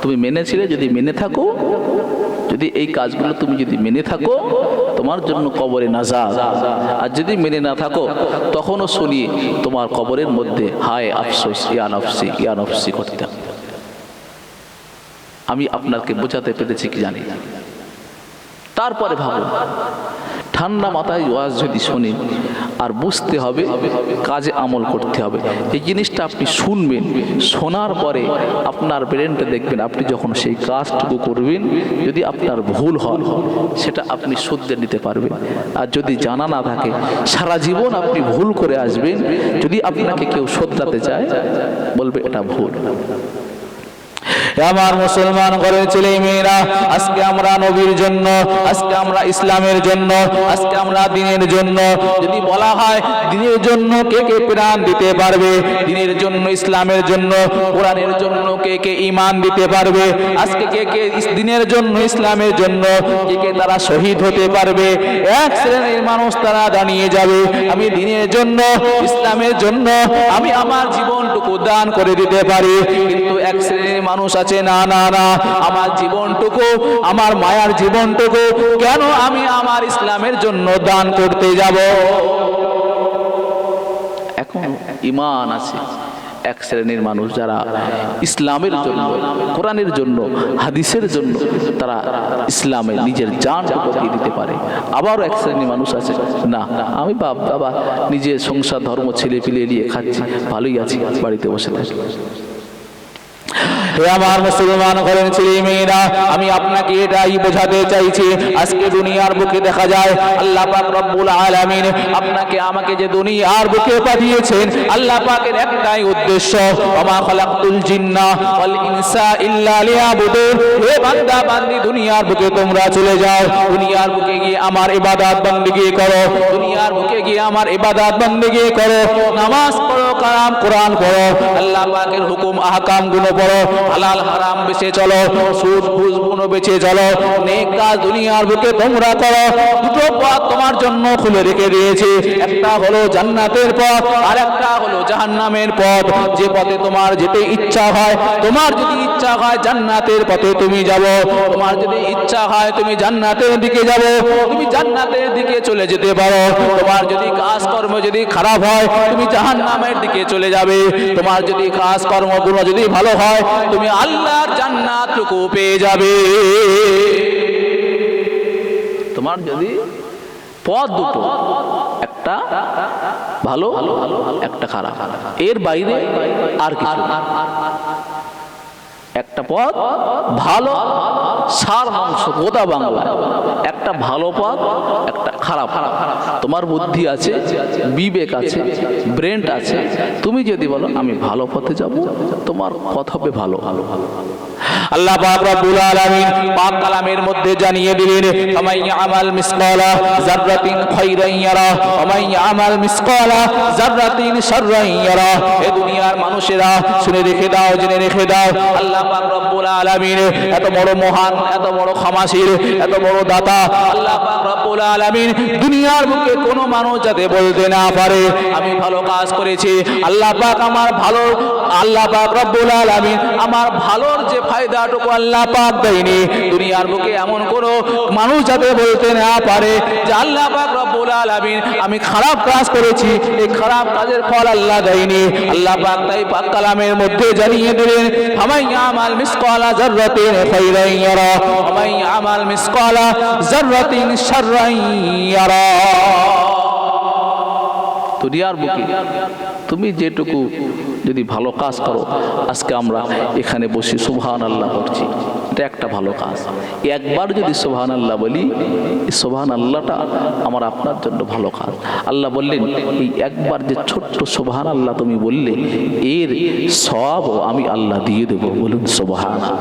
তুমি মেনেছিলে, যদি মেনে থাকো, যদি এই কাজগুলো তুমি যদি মেনে থাকো তোমার জন্য কবরে নাজাত। আর যদি মেনে না থাকো তখনও শুনি তোমার কবরের মধ্যে হায় আফসোস, ইয়া নফসি ইয়া নফসি করতে থাকো। আমি আপনাকে বোঝাতে পেরেছি কি জানি। তারপরে ভাবুন, ঠান্ডা মাথায় ওয়াজ যদি শোনেন আর বুঝতে হবে, কাজে আমল করতে হবে। এই জিনিসটা আপনি শুনবেন, শোনার পরে আপনার ব্রেনটা দেখবেন, আপনি যখন সেই কাজটুকু করবেন যদি আপনার ভুল হয় সেটা আপনি শুধরে নিতে পারবেন। আর যদি জানা না থাকে সারা জীবন আপনি ভুল করে আসবেন। যদি আপনাকে কেউ শোধরাতে চায় বলবে এটা ভুল। আমার মুসলমান ঘরের ছেলে মেয়েরা, আজকে আমরা নবীর জন্য, আজকে আমরা ইসলামের জন্য, আজকে আমরা দ্বীনের জন্য, যদি বলা হয় দ্বীনের জন্য কে কে প্রাণ দিতে পারবে, দ্বীনের জন্য, ইসলামের জন্য, কোরআনের জন্য কে কে ঈমান দিতে পারবে, আজকে কে কে দ্বীনের জন্য, ইসলামের জন্য কে কে তারা শহীদ হতে পারবে। এক শ্রেণীর মানুষ তারা দাঁড়িয়ে যাবে, আমি দ্বীনের জন্য, ইসলামের জন্য আমি আমার জীবনটুকু দান করে দিতে পারি। কিন্তু এক শ্রেণীর মানুষ আছে, না না না, আমার জীবনটুকু, আমার মায়ার জীবনটুকু কেন আমি আমার ইসলামের জন্য দান করতে যাব? এখন ঈমান আছে এক শ্রেণীর মানুষ যারা ইসলামের জন্য, কোরআনের জন্য, হাদিসের জন্য তারা ইসলামে নিজের জানটুকু দিয়ে দিতে পারে। আবারও এক শ্রেণীর মানুষ আছে, না আমি বাবা নিজের সংসার ধর্ম ছেলে পিলে নিয়ে খাচ্ছি, ভালোই আছি, বাড়িতে বসে থাকি। হে আমার মুসলমান ঘরের ছেলে মেয়েরা, আমি আপনাকে এটাই বোঝাতে চাইছি। আজকে দুনিয়ার বুকে দেখা যায় আল্লাহ পাক রব্বুল আলামিন আপনাকে আমাকে যে দুনিয়ার বুকে পাঠিয়েছেন, আল্লাহ পাকের একটাই উদ্দেশ্য, ওমা খালাকতুল জিন্না ওয়াল ইনসা ইল্লা লিয়াবুদুন। হে বান্দা বান্দি, দুনিয়ার বুকে তোমরা চলে যাও, দুনিয়ার বুকে গিয়ে আমার ইবাদত বندگی করো, দুনিয়ার বুকে গিয়ে আমার ইবাদত বندگی করো, নামাজ পড়ো, কালাম কোরআন পড়ো, আল্লাহ পাকের হুকুম আহকাম গুলো পড়ো, হালাল হারাম বেঁচে চলো, সুদ ঘুষ গুলো বেঁচে চলো, নেক কাজ দুনিয়ার বুকে তোমরা করো। দুটো পথ তোমার জন্য খুলে রেখে দিয়েছি, একটা হলো জান্নাতের পথ আর একটা হলো জাহান্নামের পথ। যে পথে তোমার যেতে ইচ্ছা হয়, তোমার যদি ইচ্ছা হয় জান্নাতের পথে তুমি যাবো, তোমার যদি ইচ্ছা হয় তুমি জান্নাতের দিকে যাবো, তুমি জান্নাতের দিকে চলে যেতে পারো। তোমার যদি কাজকর্ম যদি খারাপ হয় তুমি জাহান্নামের দিকে চলে যাবে। তোমার যদি কাজকর্মগুলো যদি ভালো হয় তুমি আল্লাহর জান্নাতটুকু পেয়ে যাবে। তোমার যদি পথ দুটো, একটা ভালো একটা খারাপ, এর বাইরে আর কিছু না। একটা পথ ভালো, সার মাংস গোদা বাংলা, একটা ভালো পথ একটা খারাপ। তোমার বুদ্ধি আছে, বিবেক আছে, ব্রেন আছে, তুমি যদি বলো আমি ভালো পথে যাব, তোমার পথ হবে ভালো। আল্লাহ পাক রব্বুল আলামিন পাক কালামের মধ্যে জানিয়ে দিলেন, ফামান ইয়ামাল মিসকালা যাররাতিন খায়রান ইয়ারা ওয়া মান ইয়ামাল মিসকালা যাররাতিন শাররান ইয়ারা। এ দুনিয়ার মানুষেরা শুনে রেখে দাও, জেনে রেখে দাও, আল্লাহ পাক রব্বুল আলামিন এত বড় মহান, এত বড় ক্ষমাশীল, এত বড় দাতা আল্লাহ পাক রব্বুল আলামিন দুনিয়ার বুকে কোনো মানুষ যাতে বলতে না পারে আমি ভালো কাজ করেছি, আল্লাহ পাক আমার ভালো, আল্লাহ পাক রব্বুল আলামিন আমার ভালোর যে ফায়দাটুকু আল্লাহ পাক দেয়নি, দুনিয়ার বুকে এমন কোনো মানুষ যাতে বলতে না পারে যে আল্লাহ পাক রব্বুল আলামিন আমি খারাপ কাজ করেছি, এই খারাপ কাজের ফল আল্লাহ দেয়নি। আল্লাহ পাক তাই পাক কালামের মধ্যে জানিয়ে দিলেন, ফামান ইয়ামাল মিসকালা যাররাতিন খায়রান ইয়ারা ওয়া মান ইয়ামাল মিসকালা যাররাতিন শাররান ইয়ারা। দুনিয়ার বুকে তুমি যেটুকু যদি ভালো কাজ করো, আজকে আমরা এখানে বসে সুবহানাল্লাহ করছি, এটা একটা ভালো কাজ। একবার যদি সুবহানাল্লাহ বলি, এই সুবহানাল্লাহটা আমার আপনার জন্য ভালো কাজ। আল্লাহ বললেন এই একবার যে ছোট্ট সুবহানাল্লাহ তুমি বললে, এর সওয়াব আমি আল্লাহ দিয়ে দেব। বলুন সুবহানাল্লাহ।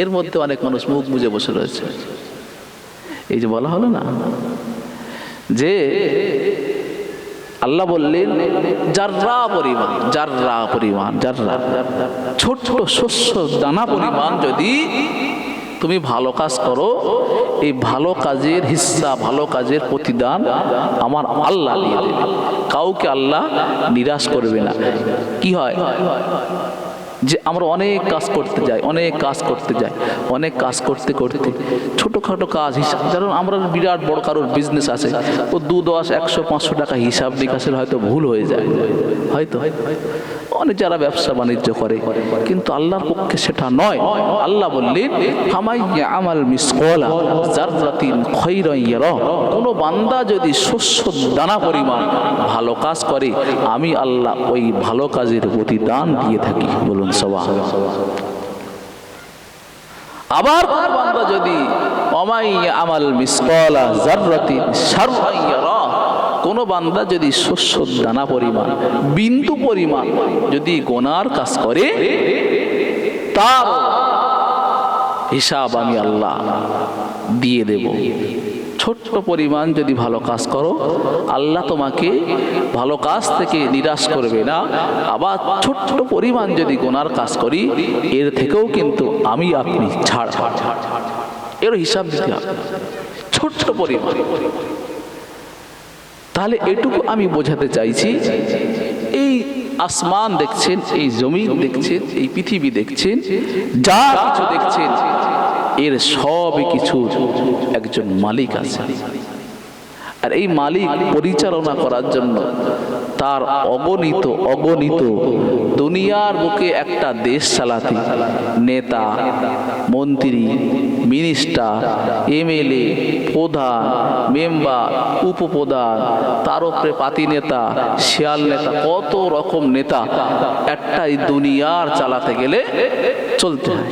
এর মধ্যে অনেক মানুষ মুখ বুজে বসে রয়েছে। এই যে বলা হলো না যে আল্লাহ বললেন জাররা পরিমাণ, জাররা পরিমাণ, জাররা ছোট্ট শস্য দানা পরিমাণ যদি তুমি ভালো কাজ করো, এই ভালো কাজের হিস্সা, ভালো কাজের প্রতিদান আমার আল্লাহ দিয়ে দেবে। কাউকে আল্লাহ নিরাশ করবে না। কি হয় যে আমরা অনেক কাজ করতে যাই, অনেক কাজ করতে করতে ছোটোখাটো কাজ হিসাব, যেমন আমরা বিরাট বড় কারোর বিজনেস আছে, ও 2, 10, 100, 500 টাকা হিসাব নিকাশের হয়তো ভুল হয়ে যায়, হয়তো অনেক যারা ব্যবসা বাণিজ্য করে, কিন্তু আল্লাহর পক্ষে সেটা নয়। আল্লাহ বললেন ফামাইয়া আমাল মিসকালা যাররাতিন খায়রান ইয়ারা, কোন বান্দা যদি শস্য দানা পরিমাণ ভালো কাজ করে, আমি আল্লাহ ওই ভালো কাজের প্রতিদান দিয়ে থাকি। বলুন সুবহানাল্লাহ। আবার কোন বান্দা যদি ওমাইয়া আমাল মিসকালা যাররাতিন শাররান ইয়ারা, কোন বান্দা যদি শস্য দানা পরিমাণ বিন্দু পরিমাণ যদি গুনার কাজ করে, তার হিসাব আমি আল্লাহ দিয়ে দেব। ছোট্ট পরিমাণ যদি ভালো কাজ করো, আল্লাহ তোমাকে ভালো কাজ থেকে নিরাশ করবে না। আবার ছোট্ট পরিমাণ যদি গুনার কাজ করি, এর থেকেও কিন্তু আমি আপনি ছাড়, এর হিসাব দিতে হবে, ছোট্ট পরিমাণ। তাহলে এটুকু আমি বোঝাতে চাইছি, এই আসমান দেখছেন, এই জমিন দেখছেন, এই পৃথিবী দেখছেন, যা কিছু দেখছেন, এর সবই কিছু একজন মালিক আছে। আর এই মালিক পরিচালনা করার জন্য তার অগণিত দুনিয়ার বুকে একটা দেশ চালাতে নেতা, মন্ত্রী, মিনিস্টার, এমএলএ, প্রধান, মেম্বার, উপপ্রধান, তার উপরে পাতি নেতা, শিয়াল নেতা, কত রকম নেতা একটা এই দুনিয়ার চালাতে গেলে চলতে হয়।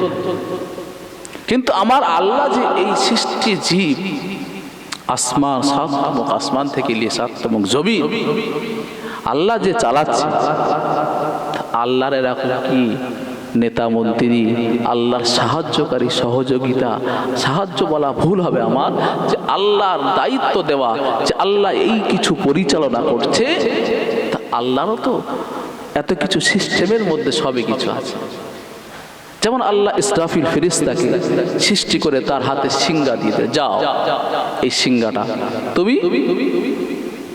কিন্তু আমার আল্লাহ যে এই সৃষ্টি জীব, আসমান, সাতমুখ আসমান থেকে নিয়ে সাতমুখ জমিন আল্লাহ যে চালাচ্ছে, আল্লাহর এরকম কি নেতা মন্ত্রী, আল্লাহর সাহায্যকারী, সহযোগিতা, সাহায্য বলা ভুল হবে আমার, যে আল্লাহর দায়িত্ব দেওয়া, যে আল্লাহ এই কিছু পরিচালনা করছে, তা আল্লাহরও তো এত কিছু সিস্টেমের মধ্যে সবই কিছু আছে। যেমন আল্লাহ ইসরাফিল ফেরেশতাকে সৃষ্টি করে তার হাতে সিংহা দিয়ে দেয়, যাও এই সিংহাটা তুমি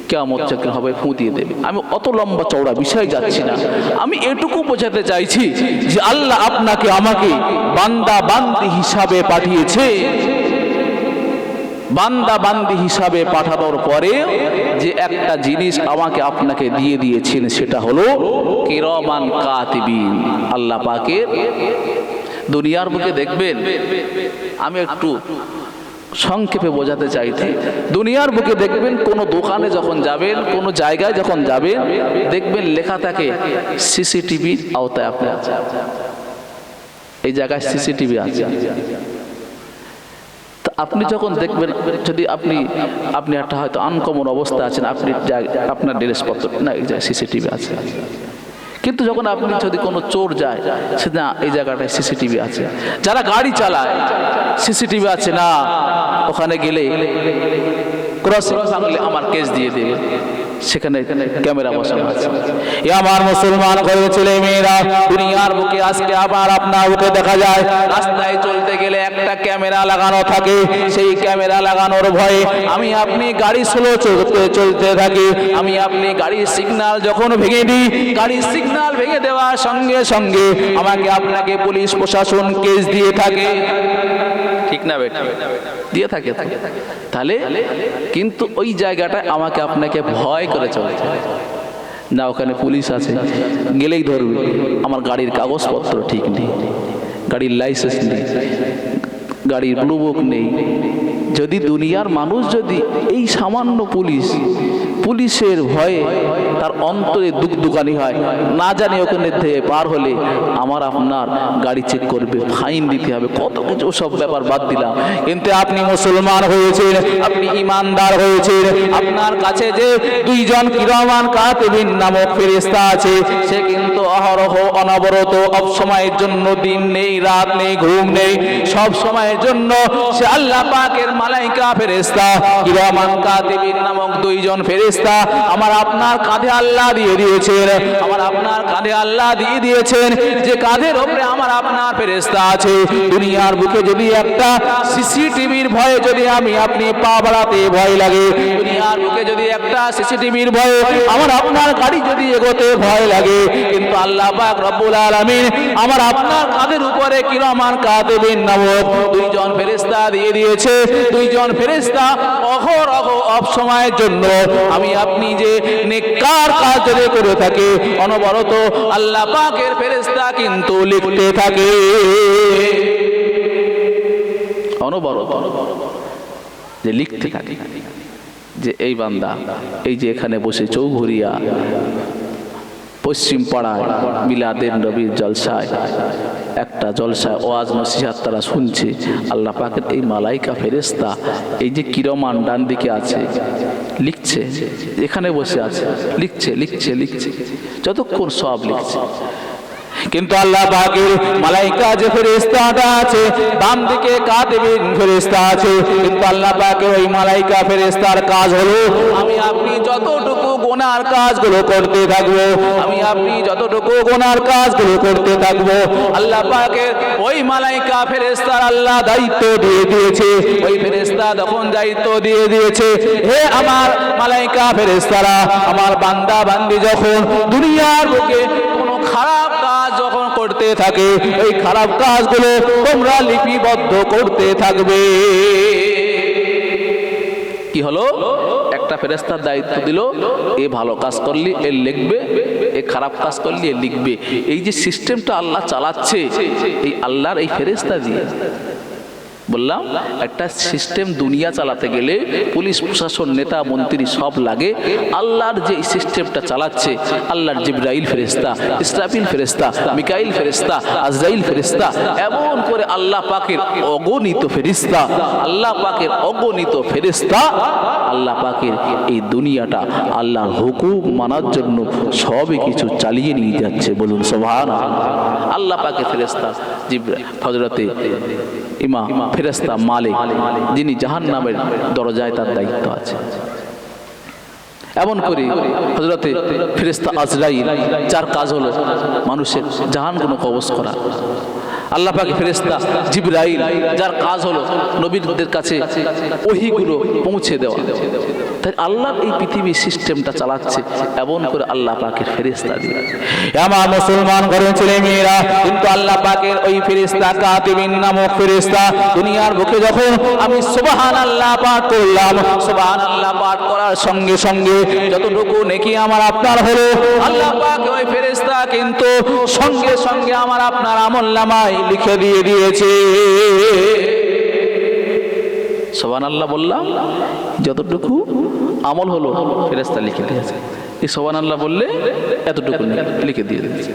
কিয়ামত যখন হবে ফু দিয়ে দেবে। আমি অত লম্বা চওড়া বিষয় যাচ্ছি না, আমি এটুকু বোঝাতে চাইছি যে আল্লাহ আপনাকে আমাকে বান্দা বান্দি হিসাবে পাঠিয়েছে। বান্দা বান্দি হিসাবে পাঠানোর পরে যে একটা জিনিস আমাকে আপনাকে দিয়ে দিয়েছেন, সেটা হলো কিরামান কাতিবিন। আল্লাহ পাকের দুনিয়ার বুকে দেখবেন, আমি একটু সংক্ষেপে বোঝাতে চাইছি, দুনিয়ার বুকে দেখবেন কোন দোকানে যখন যাবেন, কোন জায়গায় যখন যাবেন, দেখবেন লেখা থাকে সিসিটিভির আওতায় আপনি আছেন, এই জায়গায় সিসিটিভি আছে। আপনি যখন দেখবেন, যদি আপনি একটা হয়তো আনকমন অবস্থা আছেন, আপনি আপনার ড্রেসপত্র না এই জায়গায় সিসিটিভি আছে, কিন্তু যখন আপনি যদি কোনো চোর যায়, সে না এই জায়গাটায় সিসিটিভি আছে। যারা গাড়ি চালায় সিসিটিভি আছে না, ওখানে গেলে ক্রসিং ভাঙলে আমার কেস দিয়ে দেবে, সেখানে ক্যামেরা বসানো আছে। এ আমার মুসলমান ঘরের ছেলে মেয়েরা, দুনিয়ার বুকে আজকে আবার আপনার বুকে দেখা যায় রাস্তায় চলতে গেলে একটা ক্যামেরা লাগানো থাকে। সেই ক্যামেরা লাগানোর ভয়ে আমি আপনি গাড়ি স্লো চলতে থাকি, আমি আপনি গাড়ির সিগন্যাল যখন ভেঙে দিই, গাড়ির সিগন্যাল ভেঙে দেওয়ার সঙ্গে সঙ্গে আমাকে আপনাকে পুলিশ প্রশাসন কেস দিয়ে থাকে, ঠিক না বেটা? দিয়ে থাকে। তাহলে কিন্তু ওই জায়গাটায় আমাকে আপনাকে ভয় করে চলতে হয় না, ওখানে পুলিশ আছে, গেলেই ধরবে, আমার গাড়ির কাগজপত্র ঠিক নেই, গাড়ির লাইসেন্স নেই, গাড়ির ব্লু বুক নেই। যদি দুনিয়ার মানুষ যদি এই সামান্য পুলিশের ভয়ে তার অন্তরে দুকদুকানি হয়, না জানি ওখানে থেকে পার হলে আমার আপনার গাড়ি চেক করবে, ফাইন দিতে হবে, কত কিছু, সব ব্যাপার বাদ দিলাম। কিন্তু আপনি মুসলমান হয়েছেন, আপনি ইমানদার হয়েছেন, আপনার কাছে যে দুইজন কিরামান কাতিবিন নামক ফেরেশতা আছে, সে কিন্তু অহরহ অনবরত সব সময়ের জন্য, দিন নেই রাত নেই ঘুম নেই, সব সময়ের জন্য সে আল্লাহ পাকের মালাইকা ফেরেশতা কিরামান কাতিবিন নামক দুইজন ফেরেশতা ফেরেশতা আমার আপনার কাঁধে আল্লাহ দিয়ে দিয়েছেন, আমার আপনার কাঁধে আল্লাহ দিয়ে দিয়েছেন, যে কাঁধের উপরে আমার আপনার ফেরেশতা আছে। দুনিয়ার বুকে যদি একটা সিসিটিভির ভয়ে যদি আমি আপনি পা বাড়াতে ভয় লাগে, দুনিয়ার বুকে যদি একটা সিসিটিভির ভয়ে আমার আপনার গাড়ি যদি এগোতে ভয় লাগে, কিন্তু আল্লাহ পাক রব্বুল আলামিন আমার আপনার কাঁধের উপরে কিরামান কাতিবিন নামক দুইজন ফেরেশতা দিয়ে দিয়েছে। দুইজন ফেরেশতা অহরহ অব সময়ের জন্য আমি আপনি যে নেককার কাজ যদি করে থাকে অনবরত আল্লাহ পাকের ফেরেশতা কিন্তু লিখতে থাকে, অনবরত যে লিখতে থাকে যে এই বান্দা এই যে এখানে বসে চৌঘরিয়া পশ্চিম পাড়ায় মিলাদের নবীর জলসায় একটা জলসায় ওয়াজ নসিহত তারা শুনছে, আল্লাহ পাকের এই মালাইকা ফেরেশতা এই যে কিরমান ডান দিকে আছে লিখছে, এখানে বসে আছে লিখছে লিখছে লিখছে যতক্ষণ সব লিখছে। কিন্তু আল্লাহ পাকের মালাইকা যে ফেরেশতাটা আছে বাম দিকে কাতিবিন ফেরেশতা আছে, কিন্তু আল্লাহ পাকের ওই মালাইকা ফেরেশতার কাজ হলো আমি আপনি যতটুকু গুনার কাজগুলো করতে থাকবো, আমি আপনি যতটুকু গুনার কাজগুলো করতে থাকবো আল্লাহ পাকের ওই মালাইকা ফেরেশতার আল্লাহ দায়িত্ব দিয়ে দিয়েছে। ওই ফেরেশতা যখন দায়িত্ব দিয়ে দিয়েছে, হে আমার মালাইকা ফেরেশতারা আমার বান্দা বান্দি যখন দুনিয়ার বুকে কোনো খারাপ কাজ যখন করতে থাকে এই খারাপ কাজগুলো তোমরা লিপিবদ্ধ করতে থাকবে। কি হলো, একটা ফেরেশতার দায়িত্ব দিল, এ ভালো কাজ করলি এ লিখবে, এ খারাপ কাজ করলি এ লিখবে। এই যে সিস্টেমটা আল্লাহ চালাচ্ছে এই আল্লাহর এই ফেরেশতা দিয়ে। বললাম একটা সিস্টেম দুনিয়া চালাতে গেলে পুলিশ প্রশাসন নেতা মন্ত্রী সব লাগে, আল্লাহর যে সিস্টেমটা চালাচ্ছে আল্লাহর জিবরাইল ফেরেশতা, ইসরাফিল ফেরেশতা, মিকাইল ফেরেশতা, আজরাইল ফেরেশতা, এমন করে আল্লাহ পাকের অগণিত ফেরেশতা, আল্লাহ পাকের অগণিত ফেরেশতা আল্লাহ পাকের এই দুনিয়াটা আল্লাহর হুকুম মানার জন্য সবই কিছু চালিয়ে নিয়ে যাচ্ছে। বলুন সুবহানাল্লাহ। আল্লাহ পাকের ফেরেশতা জিবরাইল হযরতে ইমাম ফেরেশতা মালিক যিনি জাহান্নামের দরজায় তার দায়িত্ব আছে। এমন করে হযরতে ফেরেশতা আজরাইল যার কাজ হলো মানুষের জাহান্নামকে কবজ করা, আল্লাহ পাকের ফেরেশতা জিবরাইল যার কাজ হলো নবীদের কাছে ওহীগুলো পৌঁছে দেওয়া। তাই আল্লাহর এই পৃথিবীর সিস্টেমটা চালাচ্ছে এমন করে আল্লাহ পাকের ফেরেশতা দিয়ে। আমার মুসলমান ঘরের ছেলে মেয়েরা, কিন্তু আল্লাহ পাকের ওই ফেরেশতা কাতিবিন নামক ফেরেশতা দুনিয়ার বুকে যখন আমি সুবহানাল্লাহ পাঠ করলাম, সুবহানাল্লাহ পাঠ করার সঙ্গে সঙ্গে যতটুকু নেকি আমার আপনার হলো আল্লাহ পাক ওই ফেরেশতা কিন্তু সঙ্গে সঙ্গে আমার আপনার আমলনামায় লিখে দিয়ে দিয়েছে। সুবহানাল্লাহ বললাম, যতটুকু আমল হলো ফেরেশতা লিখে দিয়েছে। এই সুবহানাল্লাহ বললে এতটুকু লিখে দিয়ে দিয়েছে।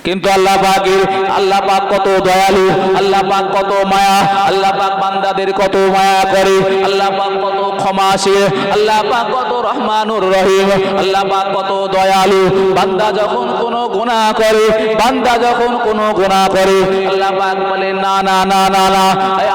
কিন্তু আল্লাহ পাক কত দয়ালু, আল্লাহ পাক কত মায়া, আল্লাহ পাক বান্দাদের কত মায়া করে, আল্লাহ পাক কত ক্ষমাশীল, আল্লাহ পাক কত রহমানুর রহিম, আল্লাহ পাক কত দয়ালু। বান্দা যখন কোনো গুনাহ করে, বান্দা যখন কোনো গুনাহ করে আল্লাহ পাক বলে না না না না না,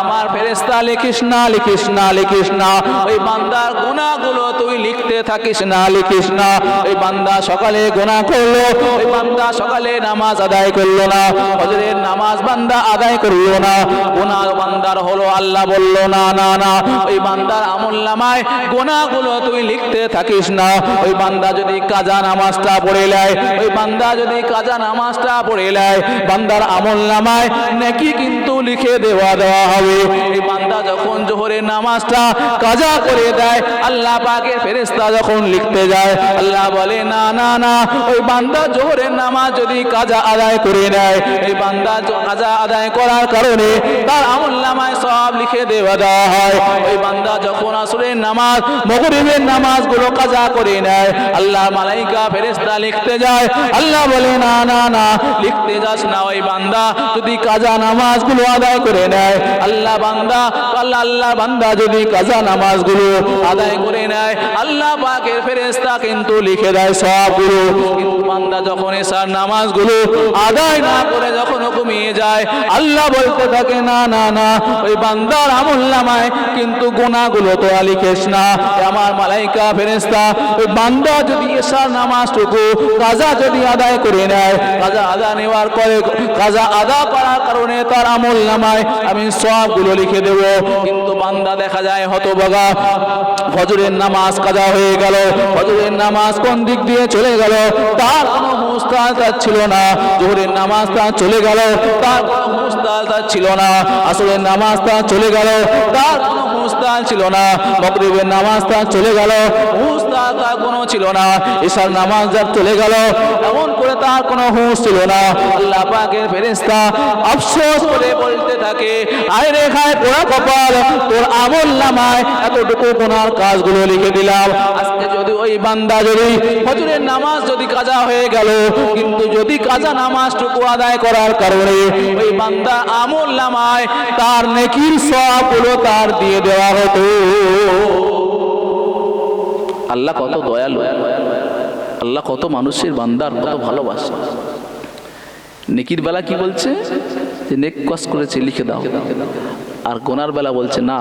আমার ফেরেশতা লিখিস না লিখিস না লিখিস না, ওই বান্দার গুনাহগুলো তুই লিখতে থাকিস না লিখিস না। ওই বান্দা সকালে গুনাহ করলো, ওই বান্দা সকালে নামাজ আদায় করলো না, ফজরের নামাজ বান্দা আদায় করলো না, গুনাহ বান্দার হলো, আল্লাহ বলল না না না, ওই বান্দার আমলনামায় গুনাহগুলো তুই লিখতে থাকিস না। ওই বান্দা যদি কাজা নামাজটা পড়ে নেয়, ওই বান্দা যদি কাজা নামাজটা পড়ে নেয় বান্দার আমলনামায় নেকি কিন্তু লিখে দেওয়া হবে। এই বান্দা যখন জোহরের নামাজটা কাজা করে দেয় আল্লাহ পাকের ফেরেশতা যখন লিখতে যায় আল্লাহ বলে না না না, ওই বান্দা জোহরের নামাজ যদি কাজা আদায় করে নেয় এই বান্দা কাজা আদায় করার কারণে তার আমলনামায় সব লিখে দেওয়া হয়। ওই বান্দা যখন আসরের নামাজ মাগরিবের নামাজগুলো কাজা করে নেয় আল্লাহ মালাইকা ফেরেশতা লিখতে যায়, আল্লাহ বলে না না না লিখতে যাস না। ওই বান্দা যদি কাজা নামাজগুলো আদায় করে নেয় আল্লাহ বান্দা যদি কাজা নামাজগুলো আদায় করে নেয় আল্লাহ পাকের ফেরেশতা কিন্তু লিখে দেয় সবগুলো। কিন্তু বান্দা যখন এশার নামাজগুলো আদায় না করে যখন ঘুমিয়ে যায়, আল্লাহ বলতে থাকে না না না, ওই বান্দার আমলনামায় কিন্তু গুনাহগুলো তো লিখিস না। আমার মালাইকা ফেরেশতা ওই বান্দা যদি এশার নামাজটুকু কাজা যদি আদায় করে নেয়, কাজা আদা নেওয়ার পরে কাজা আদা করার কারণে তার আমলনামায় আমি সবগুলো লিখে দেব। কিন্তু বান্দা দেখা যায় হতভাগা, ফজরের নামাজ কাজা হয়ে গেল, ফজরের নামাজ কোন দিক দিয়ে চলে গেল তার কোনো হুঁশ তার ছিল না, জোহরের নামাজ তার চলে গেল তার কোনো হুঁশ তার ছিল না, আসরের নামাজ তার চলে গেল তার কোনো হুঁশ তার ছিল না, মাগরিবের নামাজ তার চলে গেল হুঁশ তার কোনো ছিল না, এশার নামাজ যার চলে গেল এমন করে তার কোনো হুঁশ ছিল না। আল্লাহ পাকের ফেরেশতা আফসোস করে বলতে থাকে, আয় রে খায় পোড়া কপাল, তোর আমলনামায় এতটুকু গুনার কাজগুলো লিখে দিলাম। আজকে যদি ওই বান্দা যদি ফজরের নামাজ যদি কাজা হয়ে গেল, কিন্তু যদি কাজা নামাজটুকু আদায় করার কারণে ওই বান্দা আমলনামায় তার নেকির সওয়াবগুলো তার দিয়ে দেওয়া হতো। আল্লাহ কত দয়ালু, আল্লাহ কত মানুষের বান্দার কত ভালোবাসে। নেকির বেলা কি বলছে যে নেক কাজ করেছে লিখে দাও, আর গোনার বেলা বলছে না,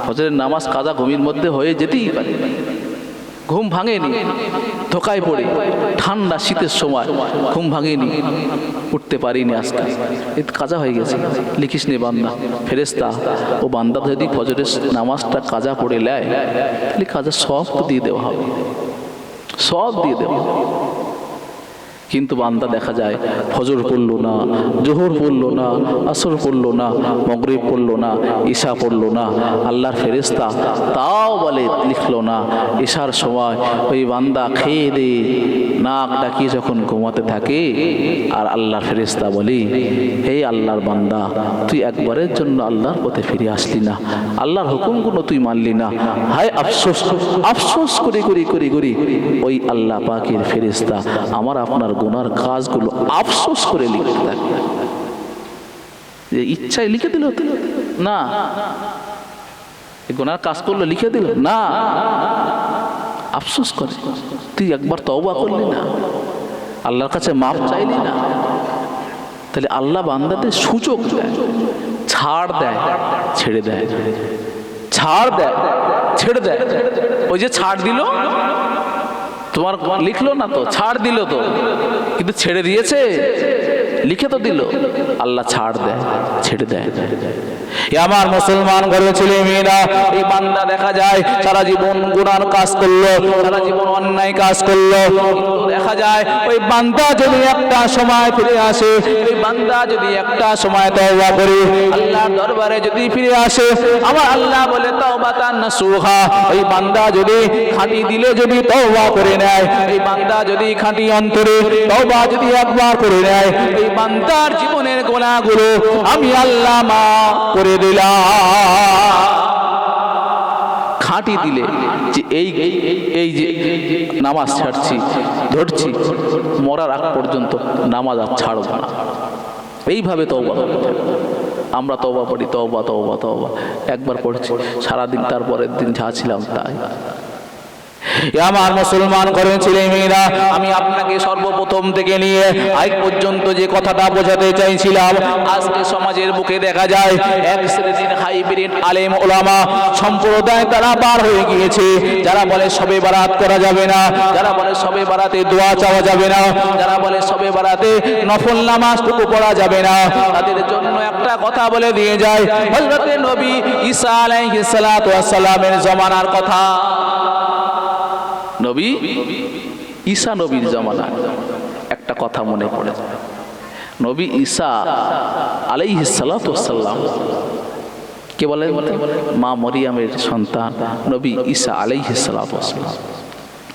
ফজরের নামাজ কাজা ঘুমের মধ্যে হয়ে যেতেই পারে, ঘুম ভাঙেনি, ধোকায় পড়ে ঠান্ডা শীতের সময় ঘুম ভাঙেনি, উঠতে পারিনি, আজকে এতে কাজা হয়ে গেছে, লিখিস নে বান্দা। ফেরেশতা ও বান্দা যদি ফজরের নামাজটা কাজা পড়ে নেয় তাহলে কাজা সব দিয়ে দেওয়া হবে, সব দিয়ে দেওয়া হবে। কিন্তু বান্দা দেখা যায় ফজর পড়লো না, জোহর পড়লো না, আসর পড়লো না, মাগরিব পড়লো না, ঈশা পড়লো না, আল্লাহর ফেরেশতা তাও বলে লিখলো না। ঈশার সময় ওই বান্দা খেয়ে দে নাক ডাকিয়ে যখন ঘুমাতে থাকে, আর আল্লাহর ফেরেশতা বলি, হে আল্লাহর বান্দা, তুই একবারের জন্য আল্লাহর পথে ফিরে আসলি না, আল্লাহর হুকুমগুলো তুই মানলি না, হায় আফসোস, আফসোস করে করি করি করি ওই আল্লাহ পাকের ফেরেশতা আমার আপনার গুনার কাজগুলো আফসোস করে লিখতে থাকে। যে ইচ্ছায় লিখে দিল না, গুনার কাজ করলো লিখে দিল না, আফসোস করে তুই একবার তওবা করলি না, আল্লাহর কাছে মাফ চাইলি না। তাহলে আল্লাহ বান্দাদের সুযোগ দেয়, ছাড় দেয়, ছেড়ে দেয়, ছাড় দেয়, ছেড়ে দেয়। ওই যে ছাড় দিল, তোমার লিখলো না তো, ছাড় দিল তো, কিন্তু ছেড়ে দিয়েছে, লিখে তো দিল। আল্লাহ ছাড় দেয়, ছেড়ে দেয়। আমার মুসলমান ঘরের ছেলে মেয়েরা, এই বান্দা দেখা যায় সারা জীবন গুনার কাজ করলো, সারা জীবন অন্যায় কাজ করলো, দেখা যায় ওই বান্দা যদি একটা সময় ফিরে আসে, ওই বান্দা যদি একটা সময় তওবা করে আল্লাহর দরবারে যদি ফিরে আসে, আমার আল্লাহ বলে তাওবাতান নাসুহা, ওই বান্দা যদি খাঁটি দিলে যদি তওবা করে নেয়, এই বান্দা যদি খাঁটি অন্তরে তওবা যদি একবার করে নেয়, এই বান্দার জীবনের গুনাহগুলো আমি আল্লাহ মাফ করে দিলাম। খাঁটি দিলে যে এই যে নামাজ ছাড়ছি, ধরছি, মরার আগ পর্যন্ত নামাজ আর ছাড়ব না, এইভাবে তওবা করতে হবে। আমরা তওবা পড়ি, তওবা তওবা তওবা একবার পড়ছি, সারাদিন তারপরের দিন যা ছিলাম তাই। আমার মুসলমান ঘরের ছেলে মেয়েরা, আমি আপনাকে সর্বপ্রথম থেকে নিয়ে আজ পর্যন্ত যে কথাটা বোঝাতে চাইছিলাম, আজকে সমাজের বুকে দেখা যায় এক শ্রেণীর হাইব্রিড আলেম ওলামা সম্প্রদায় তারা বার হয়ে গিয়েছে, যারা বলে শবে বারাত করা যাবে না, যারা বলে শবে বারাতে দোয়া চাওয়া যাবে না, যারা বলে শবে বারাতে নফল নামাজটুকু পড়া যাবে না। তাদের জন্য একটা কথা বলে দিয়ে যায়, হযরতে নবী ঈসা আলাইহিস সালাতু ওয়াস সালামের জমানার কথা। নবী ঈসা নবীর জমানা একটা কথা মনে পড়ে। নবী ঈসা আলাইহিস সালাতু ওয়াস সালাম কে বলেন? মা মরিয়মের সন্তান নবী ঈসা আলাইহিস সালাতু ওয়াস সালাম।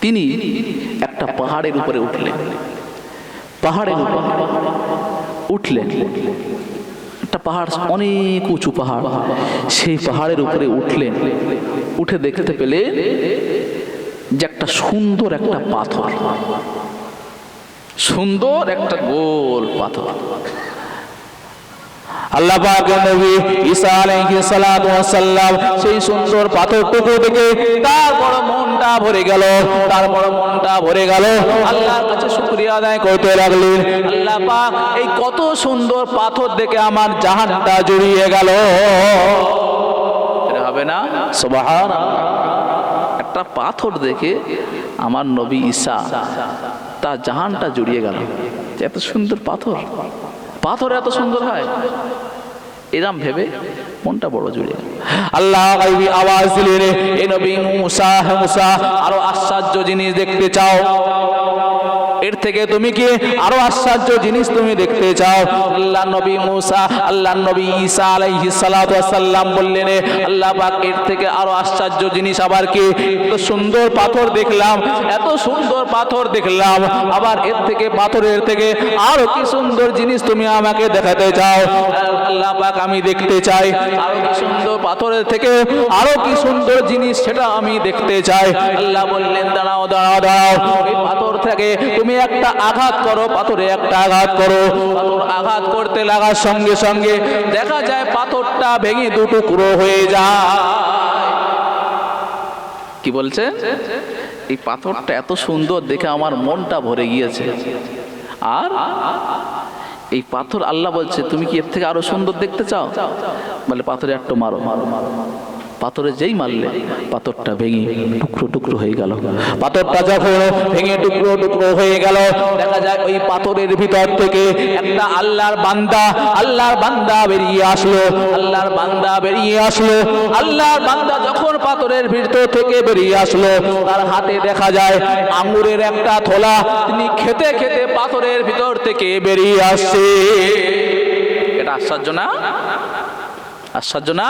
তিনি একটা পাহাড়ের উপরে উঠলেন, পাহাড়ের উপরে উঠলেন, একটা পাহাড়, অনেক উঁচু পাহাড়, সেই পাহাড়ের উপরে উঠলেন। উঠে দেখতে পেলে যে একটা সুন্দর একটা পাথর, সুন্দর একটা গোল পাথর। আল্লাহ পাকের নবী ঈসা আলাইহিস সালাতু ওয়াস সালাম সেই সুন্দর পাথরটুকু দেখে তার বড় মনটা ভরে গেল, তার বড় মনটা ভরে গেল। আল্লাহর কাছে শুকরিয়া আদায় করতে লাগলেন, আল্লাহ পাক এই কত সুন্দর পাথর দেখে আমার জাহানটা জুড়িয়ে গেল। এটা হবে না? সুবহানাল্লাহ। একটা পাথর দেখে আমার নবী ঈসা তার জাহানটা জুড়িয়ে গেল। এত সুন্দর পাথর, পাথর এত সুন্দর হয়, এরম ভেবে মনটা বড় জুড়ে। আল্লাহ গায়বী আওয়াজ দিলেন, এ নবী মুসা, হে মুসা, আরো আশ্চর্য জিনিস দেখতে চাও? এর থেকে তুমি কি আরো আশ্চর্য জিনিস তুমি দেখতে চাও? আল্লাহ নবী মুসা, আল্লাহ নবী ঈসা আলাইহিস সালাতু ওয়াস সালাম বললেন, আল্লাহ পাক এর থেকে আরো আশ্চর্য জিনিস আবার কি? এত সুন্দর পাথর দেখলাম, এত সুন্দর পাথর দেখলাম, আবার এর থেকে পাথরের থেকে আরো কি সুন্দর জিনিস তুমি আমাকে দেখাতে চাও? আল্লাহ পাক আমি দেখতে চাই আরো কি সুন্দর পাথরের থেকে আরো কি সুন্দর জিনিস, সেটা আমি দেখতে চাই। আল্লাহ বললেন, দাঁড়াও দাঁড়াও দাঁড়াও, এই পাথর থেকে তুমি একটা আঘাত করো, পাথরে একটা আঘাত করো। পাথর আঘাত করতে লাগার সঙ্গে সঙ্গে দেখা যায় পাথরটা ভেঙে দু টুকরো হয়ে যায়। কি বলছে? এই পাথরটা এত সুন্দর দেখে আমার মনটা ভরে গিয়েছে। আর এই পাথর আল্লাহ বলছে, তুমি কি এর থেকে আরো সুন্দর দেখতে চাও? বলে পাথরে একটু মারো। পাথরে যেই মারলে পাথরটা ভেঙে টুকরো টুকরো হয়ে গেল। পাথরটা যখন ভেঙে টুকরো টুকরো হয়ে গেল, দেখা যায় ওই পাথরের ভিতর থেকে একটা আল্লাহর বান্দা, আল্লাহর বান্দা বেরিয়ে আসলো। আল্লাহর বান্দা বেরিয়ে আসলো। আল্লাহর বান্দা যখন পাথরের ভিতর থেকে বেরিয়ে আসলো, তার হাতে দেখা যায় আঙ্গুরের একটা থোলা। তিনি খেতে খেতে পাথরের ভিতর থেকে বেরিয়ে আসছে। এটা আশ্চর্য না? আশ্চর্য না?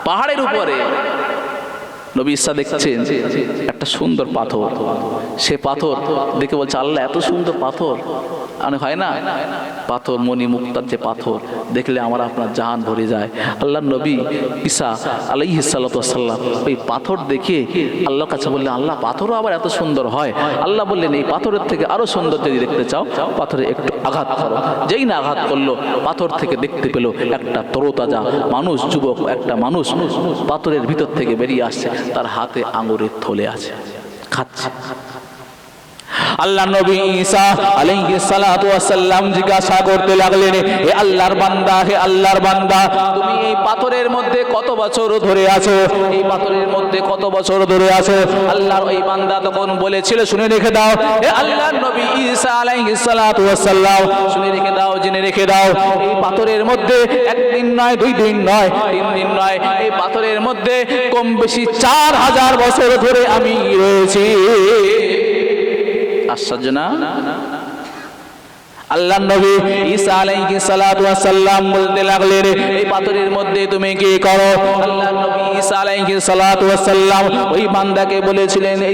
পাহাড়ের উপরে নবী ঈসা দেখছেন একটা সুন্দর পাথর। সে পাথর দেখে বলছে, আল্লাহ এত সুন্দর পাথর হয় না? পাথর মণি মুক্তার যে পাথর দেখলে আমার আপনার জাহান ভরে যায়। আল্লাহ নবী ঈসা আলাইহিস সালাতু ওয়াস সালাম ওই পাথর দেখে আল্লাহর কাছে বললেন, আল্লাহ পাথরও আবার এত সুন্দর হয়? আল্লাহ বললেন, এই পাথরের থেকে আরো সুন্দর যদি দেখতে চাও, পাথরে একটু আঘাত করো। যেই না আঘাত করলো, পাথর থেকে দেখতে পেল একটা তরতাজা মানুষ, যুবক একটা মানুষ পাথরের ভিতর থেকে বেরিয়ে আসছে। তার হাতে আঙ্গুরের থলে আছে, খাচ্ছে। আল্লাহ নবী ঈসা আলাইহিস সালাতু ওয়াস সালাম জিজ্ঞাসা করতে লাগলেন, হে আল্লাহর বান্দা, হে আল্লাহর বান্দা, তুমি এই পাথরের মধ্যে কত বছর ধরে আছো? এই পাথরের মধ্যে কত বছর ধরে আছো? আল্লাহর ওই বান্দা তখন বলেছিল, শুনে রেখে দাও, হে আল্লাহর নবী ঈসা আলাইহিস সালাতু ওয়াস সালাম, শুনে রেখে দাও, জেনে রেখে দাও, এই পাথরের মধ্যে একদিন নয়, দুই দিন নয়, তিন দিন নয়, এই পাথরের মধ্যে কম বেশি 4000 বছর ধরে আমি রয়েছি। আশ্চর্য না? আল্লাহর নবী ঈসা আলাইহিস সালাতু ওয়াস সালাম বলতে লাগলেন, এই পাথরের মধ্যে তুমি কি করো? আল্লাহর নবী ঈসা আলাইহিস সালাতু ওয়াস সালাম ওই বান্দাকে বলেছিলেন, এই